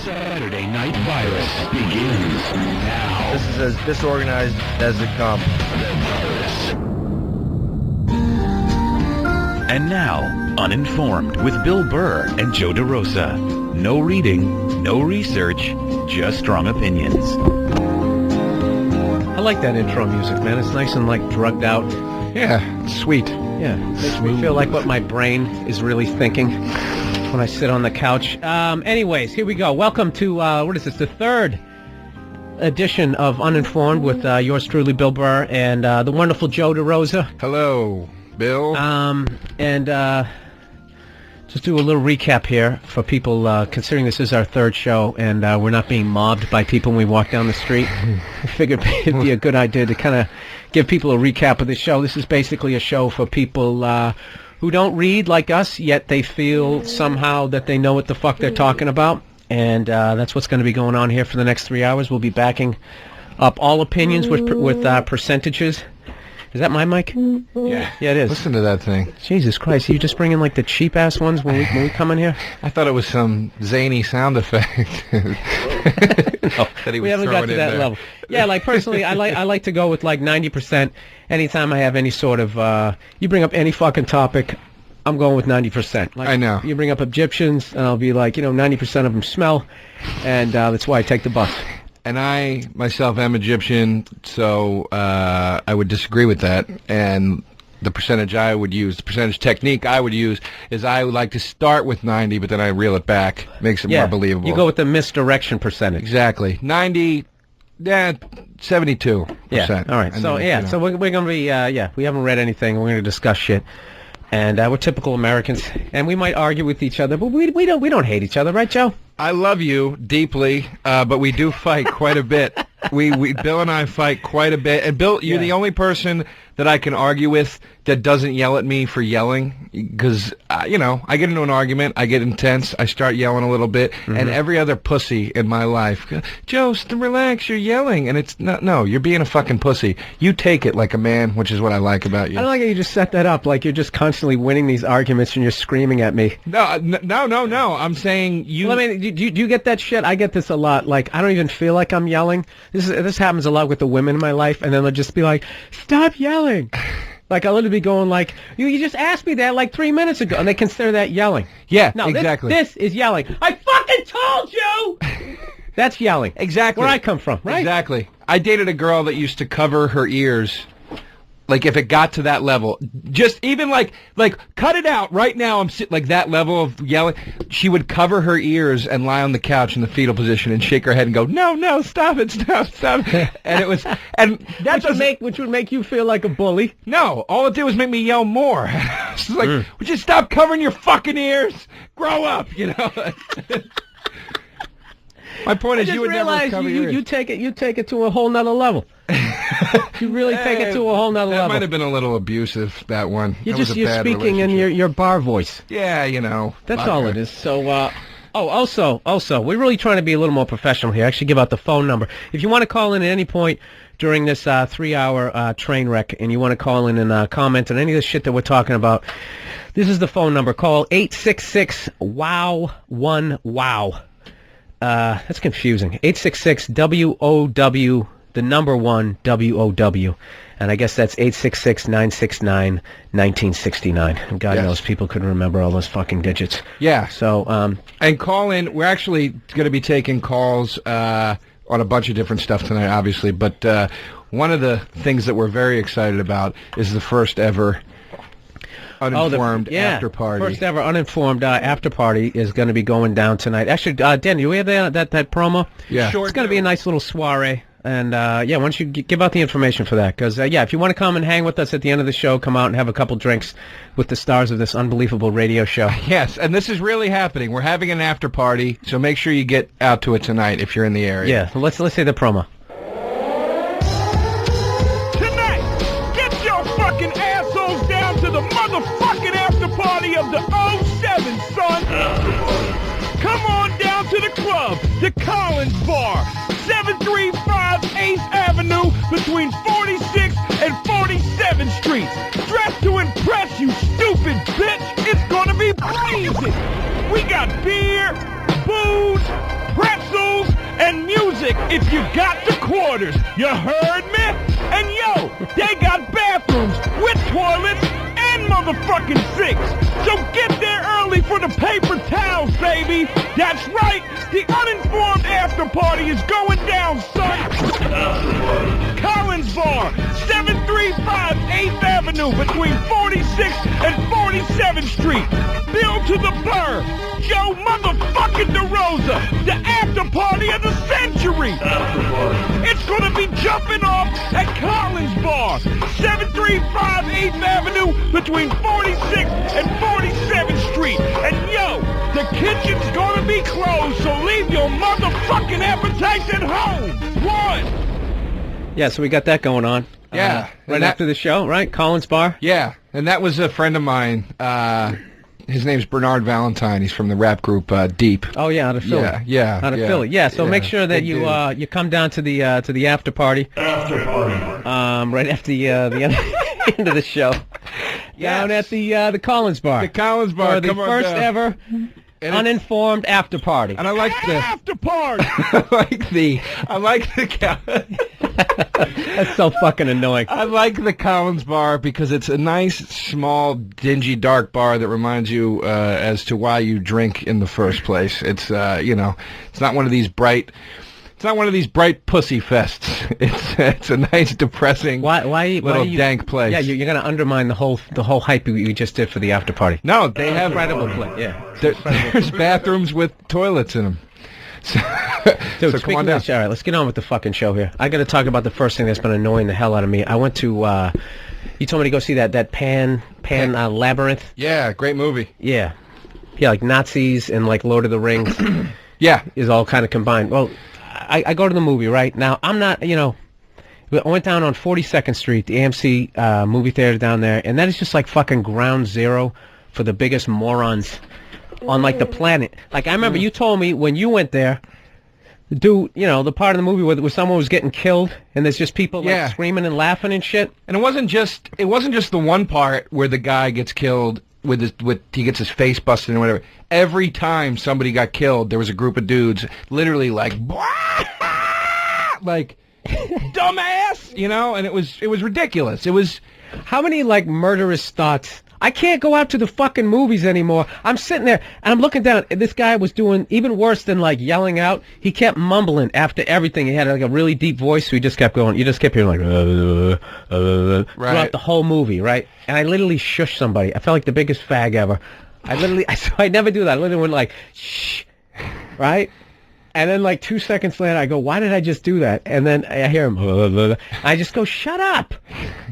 Saturday Night Virus begins now. This is as disorganized as it comes. And now, Uninformed with Bill Burr and Joe Derosa. No reading, no research, just strong opinions. I like that intro music, man. It's nice and, drugged out. Yeah, it's sweet. Yeah, makes me feel like what my brain is really thinking when I sit on the couch. Anyways, here we go. Welcome to, what is this, the third edition of Uninformed with yours truly, Bill Burr, and the wonderful Joe Derosa. Hello, Bill. Just do a little recap here for people, considering this is our third show and we're not being mobbed by people when we walk down the street. I figured it'd be a good idea to kind of give people a recap of the show. This is basically a show for people who don't read like us, yet they feel somehow that they know what the fuck they're talking about. And that's what's going to be going on here for the next 3 hours. We'll be backing up all opinions with percentages. Is that my mic? Yeah. Yeah, it is. Listen to that thing. Jesus Christ, you just bring in the cheap-ass ones when we come in here? I thought it was some zany sound effect. No, we haven't got to that level. Yeah, personally, I like to go with 90%. Anytime I have any sort of, you bring up any fucking topic, I'm going with 90%. I know. You bring up Egyptians, and I'll be 90% of them smell, and that's why I take the bus. And I, myself, am Egyptian, so I would disagree with that. And the percentage I would use, the percentage technique I would use, is I would like to start with 90, but then I reel it back. Makes it more believable. You go with the misdirection percentage. Exactly. 90, 72%. Yeah, all right. So we're going to be, we haven't read anything. We're going to discuss shit. And we're typical Americans, and we might argue with each other, but we don't hate each other, right, Joe? I love you deeply, but we do fight quite a bit. Bill and I fight quite a bit. And Bill, you're the only person that I can argue with that doesn't yell at me for yelling, because I get into an argument, I get intense, I start yelling a little bit, and every other pussy in my life, Joe, relax, you're yelling, and it's no, you're being a fucking pussy. You take it like a man, which is what I like about you. I don't like how you just set that up, like you're just constantly winning these arguments and you're screaming at me. No. I'm saying you. Well, I mean, do you get that shit? I get this a lot. I don't even feel like I'm yelling. This happens a lot with the women in my life, and then they'll just be like, "Stop yelling." I'll literally be going you just asked me that 3 minutes ago, and they consider that yelling. Yeah, no, exactly. This is yelling. I fucking told you! That's yelling. Exactly. Where I come from, right? Exactly. I dated a girl that used to cover her ears. If it got to that level, just even cut it out right now. I'm sitting that level of yelling. She would cover her ears and lie on the couch in the fetal position and shake her head and go, "No, stop it, stop." And it was, and that which would make you feel like a bully. No, all it did was make me yell more. She's would you stop covering your fucking ears? Grow up, My point is, you would never cover your ears. You take it to a whole nother level. You really take it to a whole nother level. That might have been a little abusive, that one. You're speaking in your bar voice. Yeah, That's all it is. So, also, we're really trying to be a little more professional here. Actually, give out the phone number. If you want to call in at any point during this 3-hour train wreck, and you want to call in and comment on any of the shit that we're talking about, this is the phone number. Call 866-WOW1-WOW. That's confusing. 866-WOW, the number 1, WOW. And I guess that's 866-969-1969. And God knows people couldn't remember all those fucking digits. Yeah. So, and call in. We're actually going to be taking calls on a bunch of different stuff tonight, obviously. But one of the things that we're very excited about is the first ever Uninformed after party. First ever Uninformed after party is going to be going down tonight. Actually, Danny, do we have that promo? Yeah. Sure. It's going to be a nice little soiree. And, why don't you give out the information for that? Because, if you want to come and hang with us at the end of the show, come out and have a couple drinks with the stars of this unbelievable radio show. Yes, and this is really happening. We're having an after party, so make sure you get out to it tonight if you're in the area. Yeah, let's say the promo. Tonight, get your fucking assholes down to the motherfucking after party of the 07, son. Come on down to the club, the Collins Bar, 735 8th Avenue between 46th and 47th Street. Dress to impress, you stupid bitch. It's gonna be blazing. We got beer, booze, if you got the quarters. You heard me? And yo, they got bathrooms with toilets and motherfucking sinks. So get there early for the paper towels, baby. That's right. The Uninformed after party is going down, son. Collins Bar, 735 8th Avenue between 46th and 47th Street. Bill to the Burr. Joe motherfucking Derosa. The after party of the century. It's gonna be jumping off at Collins Bar, 735 8th Avenue between 46th and 47th Street. And yo, the kitchen's gonna be closed, so leave your motherfucking appetites at home. One. Yeah, so we got that going on. Yeah. Right after the show, right? Collins Bar? Yeah, and that was a friend of mine. His name's Bernard Valentine. He's from the rap group Deep. Oh yeah, out of Philly. Yeah, Out of Philly. Yeah, so make sure that you you come down to the after party. After party. Right after the end of the show. Down at the Collins Bar. The Collins Bar. For the first ever Uninformed after party. And I like the After party. I like the That's so fucking annoying. I like the Collins Bar because it's a nice, small, dingy, dark bar that reminds you as to why you drink in the first place. It's it's not one of these bright. It's not one of these bright pussy fests. It's a nice, depressing, little dank place. Yeah, you're gonna undermine the whole hype we just did for the after party. No, they have Incredible play. Yeah. There's bathrooms with toilets in them. So, Dude, so come on down. All right, let's get on with the fucking show here. I got to talk about the first thing that's been annoying the hell out of me. I went to, you told me to go see that Pan Labyrinth. Yeah, great movie. Yeah, like Nazis and like Lord of the Rings. Yeah, is all kind of combined. Well, I go to the movie right now. I'm not, I went down on 42nd Street, the AMC movie theater down there, and that is just like fucking ground zero for the biggest morons on like the planet. Like I remember you told me when you went there, the part of the movie where someone was getting killed and there's just people like screaming and laughing and shit. And it wasn't just the one part where the guy gets killed he gets his face busted and whatever. Every time somebody got killed, there was a group of dudes literally like dumbass, and it was ridiculous. It was how many like murderous thoughts. I can't go out to the fucking movies anymore. I'm sitting there, and I'm looking down, and this guy was doing even worse than, like, yelling out. He kept mumbling after everything. He had, like, a really deep voice, so he just kept going. You just kept hearing, like, throughout the whole movie, right? And I literally shushed somebody. I felt like the biggest fag ever. I never do that. I literally went, like, shh, right? And then, like, 2 seconds later, I go, why did I just do that? And then I hear him, I just go, shut up.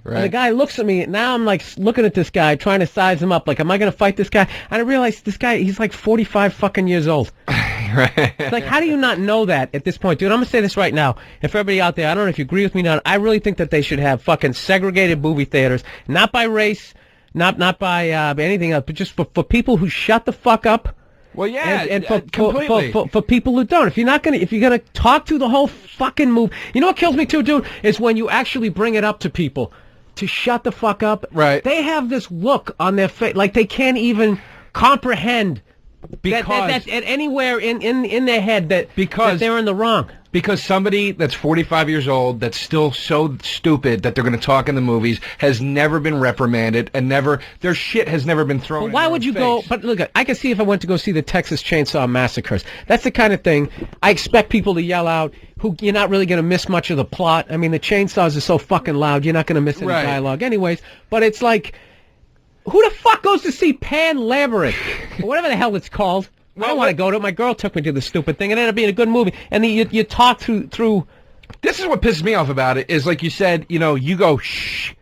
Right. And the guy looks at me. Now I'm, like, looking at this guy, trying to size him up. Like, am I going to fight this guy? And I realize this guy, he's, like, 45 fucking years old. Right. It's like, how do you not know that at this point? Dude, I'm going to say this right now. If everybody out there, I don't know if you agree with me now, I really think that they should have fucking segregated movie theaters, not by race, not by anything else, but just for people who shut the fuck up. Well, yeah, and for completely. people who don't. If you're gonna talk through the whole fucking movie, you know what kills me too, dude, is when you actually bring it up to people to shut the fuck up. Right. They have this look on their face like they can't even comprehend that anywhere in their head that they're in the wrong. Because somebody that's 45 years old, that's still so stupid that they're going to talk in the movies, has never been reprimanded, and their shit has never been thrown. Well, why would you go? But look, I can see if I went to go see the Texas Chainsaw Massacres. That's the kind of thing I expect people to yell out. Who you're not really going to miss much of the plot. I mean, the chainsaws are so fucking loud, you're not going to miss any dialogue, anyways. But it's like, who the fuck goes to see Pan Labyrinth, or whatever the hell it's called? I don't want to go to it. My girl took me to the stupid thing. It ended up being a good movie. And then you talk through. This is what pisses me off about it, is like you said, you go, shh,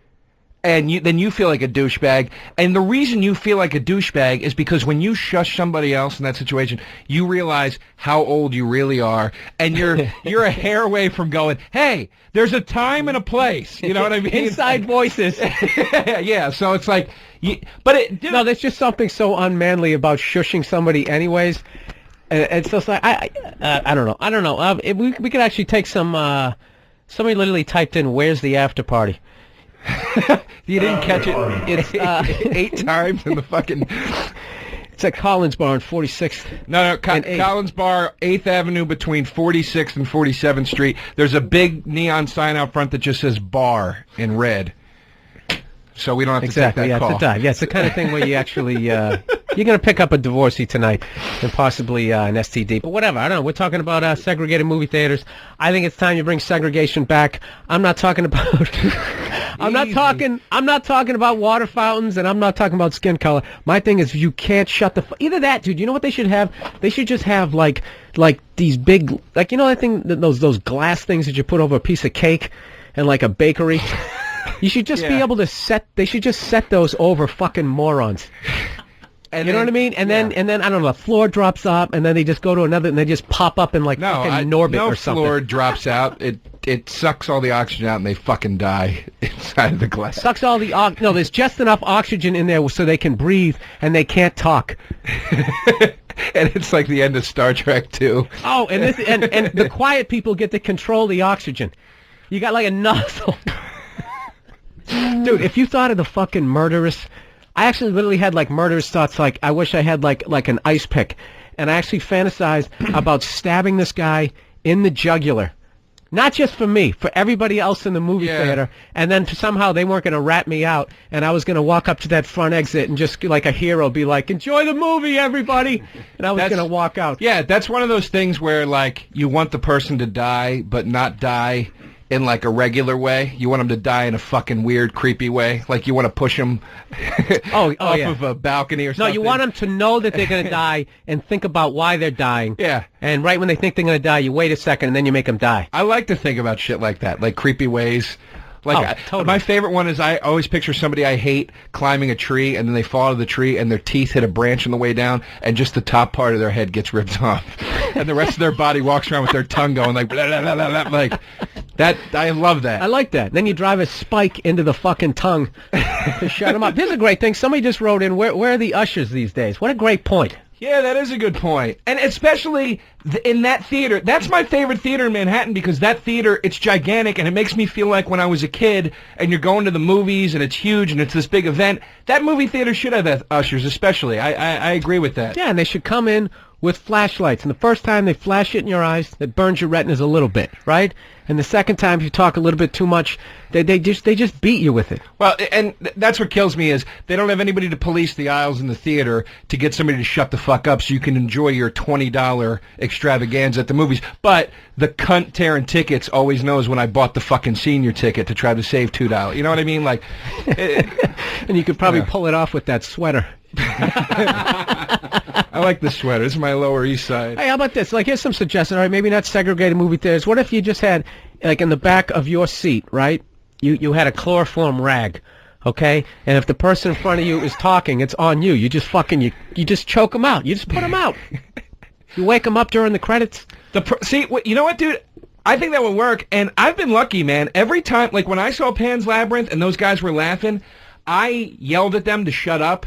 and then you feel like a douchebag. And the reason you feel like a douchebag is because when you shush somebody else in that situation, you realize how old you really are. And you're a hair away from going, hey, there's a time and a place. You know what I mean? Inside voices. Yeah, so it's like... No, there's just something so unmanly about shushing somebody anyways. It's just like, I don't know. We could actually take some, somebody literally typed in, where's the after party? You didn't catch it. It's 8 times in the fucking... It's at Collins Bar on 46th. No, and 8th. Collins Bar, 8th Avenue between 46th and 47th Street. There's a big neon sign out front that just says bar in red. So we don't have to take that call. It's a dive. Yeah, it's the kind of thing where you actually, you're going to pick up a divorcee tonight and possibly an STD. But whatever, I don't know. We're talking about segregated movie theaters. I think it's time you bring segregation back. I'm not talking about... I'm not talking about water fountains, and I'm not talking about skin color. My thing is you can't shut the... Either that, dude. You know what they should have? They should just have, like these big... Like, you know that thing, those glass things that you put over a piece of cake and, like, a bakery? You should just be able to set... They should just set those over fucking morons. And you know what I mean? And then I don't know, the floor drops up, and then they just go to another, and they just pop up in, like, fucking Norbit or something. No floor drops out. It sucks all the oxygen out, and they fucking die inside of the glass. Sucks all the no, there's just enough oxygen in there so they can breathe, and they can't talk. And it's like the end of Star Trek, too. Oh, and the quiet people get to control the oxygen. You got, like, a nozzle. Dude, if you thought of the fucking murderous... I actually literally had, like, murderous thoughts, like, I wish I had, like an ice pick. And I actually fantasized about stabbing this guy in the jugular. Not just for me, for everybody else in the movie theater. And then somehow they weren't going to rat me out, and I was going to walk up to that front exit and just, like a hero, be like, enjoy the movie, everybody! And I was going to walk out. Yeah, that's one of those things where, like, you want the person to die, but not die in, like, a regular way. You want them to die in a fucking weird, creepy way. Like, you want to push them off of a balcony or something. No, you want them to know that they're going to die and think about why they're dying. Yeah. And right when they think they're going to die, you wait a second and then you make them die. I like to think about shit like that, like creepy ways. Like, totally. My favorite one is I always picture somebody I hate climbing a tree, and then they fall out of the tree, and their teeth hit a branch on the way down, and just the top part of their head gets ripped off. And the rest of their body walks around with their tongue going like, blah, blah, blah, blah, blah, like, that, I love that. I like that. Then you drive a spike into the fucking tongue to shut them up. Here's a great thing. Somebody just wrote in, where are the ushers these days? What a great point. Yeah, that is a good point. And especially in that theater. That's my favorite theater in Manhattan, because that theater, it's gigantic, and it makes me feel like when I was a kid and you're going to the movies and it's huge and it's this big event. That movie theater should have ushers, especially. I agree with that. Yeah, and they should come in with flashlights. And the first time they flash it in your eyes, that burns your retinas a little bit, right? And the second time, if you talk a little bit too much, they just beat you with it. Well, and that's what kills me is they don't have anybody to police the aisles in the theater to get somebody to shut the fuck up so you can enjoy your $20 extravaganza at the movies. But the cunt tearing tickets always knows when I bought the fucking senior ticket to try to save $2. You know what I mean? Like, and you could probably pull it off with that sweater. I like the sweater. It's my Lower East Side. Hey, how about this? Like, here's some suggestions. All right, maybe not segregated movie theaters. What if you just had, like, in the back of your seat, right? You had a chloroform rag, okay? And if the person in front of you is talking, it's on you. You just fucking you just choke them out. You just put them out. You wake them up during the credits. See, you know what, dude? I think that would work. And I've been lucky, man. Every time, like when I saw Pan's Labyrinth and those guys were laughing, I yelled at them to shut up.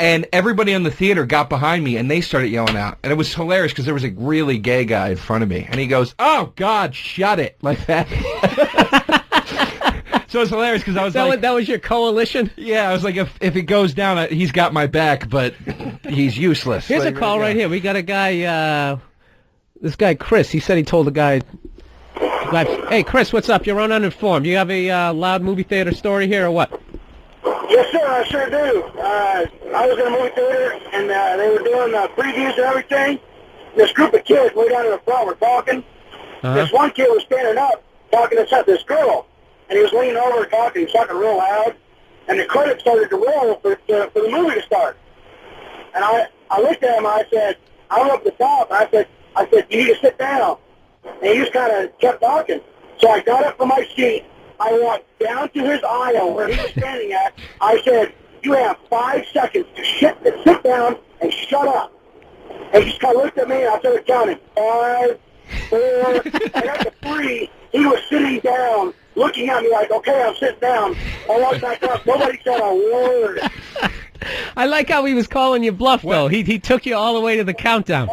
And everybody in the theater got behind me, and they started yelling out. And it was hilarious because there was a really gay guy in front of me. And he goes, "Oh, God, shut it," like that. So it's hilarious because I was like... That was your coalition? Yeah, I was like, if it goes down, he's got my back, but he's useless. Here's a call right here. We got a guy, this guy, Chris. He said he told the guy... Hey, Chris, what's up? You're on Uninformed. You have a loud movie theater story here or what? Yes, sir, I sure do. I was in a movie theater, and they were doing previews and everything. This group of kids way down in the front were talking. This one kid was standing up talking to this girl, and he was leaning over and talking. He was talking real loud, and the credits started to roll for the movie to start. And I looked at him, and I said, I went up to the top, and I said, you need to sit down. And he just kind of kept talking. So I got up from my seat. I walked down to his aisle where he was standing at. I said, you have 5 seconds to sit down and shut up. And he just kind of looked at me, and I started counting. 5, 4, and at the 3, he was sitting down, looking at me like, okay, I'm sitting down. I walked back up. Nobody said a word. I like how he was calling you bluff, though. He took you all the way to the countdown.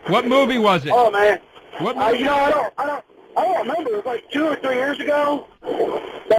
What movie was it? Oh, man. What movie? I don't remember. It was like 2 or 3 years ago.